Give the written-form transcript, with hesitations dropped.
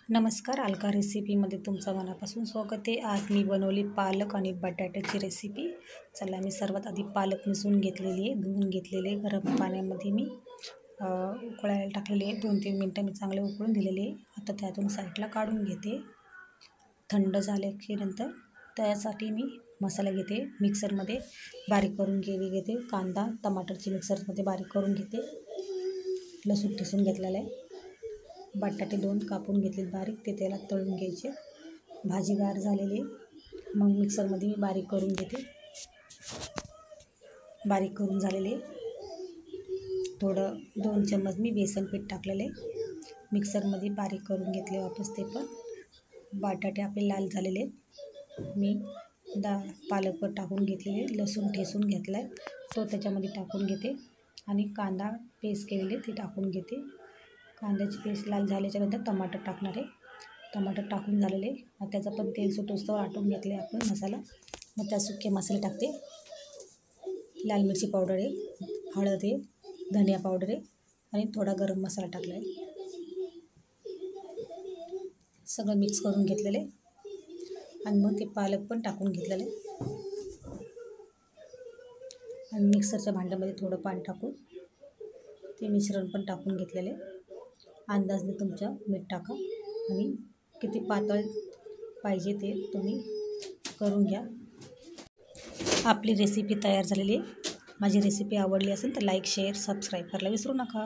नमस्कार, अलका रेसिपीमध्ये तुमचं मनापासून स्वागत आहे. आज मी बनवली पालक आणि बटाट्याची रेसिपी. चला, मी सर्वात आधी पालक निसून घेतलेली आहे, धुवून घेतलेले गरम पाण्यामध्ये मी उकळायला टाकलेले आहे. 2-3 मिनटं मी चांगले उकळून दिलेले आहे. आता त्यातून साईडला काढून घेते. थंड झाल्याची नंतर त्यासाठी मी मसाला घेते. मिक्सरमध्ये बारीक करून घेते. कांदा टमाटरची मिक्सरमध्ये बारीक करून घेते. लसूण ठेचून घेतलेला आहे. बटाटे 2 कापून घेतले बारीक, ते तेलात तळून घ्यायचे. भाजी गार झालेली, मग मिक्सरमध्ये मी बारीक करून घेते. बारीक करून झालेले थोडं 2 चम्मच मी बेसन पीठ टाकलेले, मिक्सरमध्ये बारीक करून घेतले वापस ते पण. बटाटे आपले लाल झालेले, मी पालकवर टाकून घेतलेले. लसूण ठेचून घेतला आहे, तो त्याच्यामध्ये टाकून घेते आणि कांदा पेस्ट केलेले ते टाकून घेते. कांद्याची पेस्ट लाल झाल्याच्यानंतर टमाटर टाकणार आहे. टमाटर टाकून झालेले, मग त्याचं पण तेल सुटोस्तवर आटून घेतले आपण मसाला. मग त्यात सुके मसाले टाकते. लाल मिरची पावडर आहे, हळद आहे, धनिया पावडर आहे आणि थोडा गरम मसाला टाकला आहे. सगळं मिक्स करून घेतलेले आणि मग ते पालक पण टाकून घेतलेले आणि मिक्सरच्या भांड्यामध्ये थोडं पाणी टाकून ते मिश्रण पण टाकून घेतलेले. अंदाजने तुमचं मीठ टाका आणि किती पातळ पाहिजे ते तुम्ही करून घ्या. आपली रेसिपी तयार झालेली आहे. माझी रेसिपी आवडली असेल तर लाईक, शेअर, सबस्क्राईब करायला विसरू नका.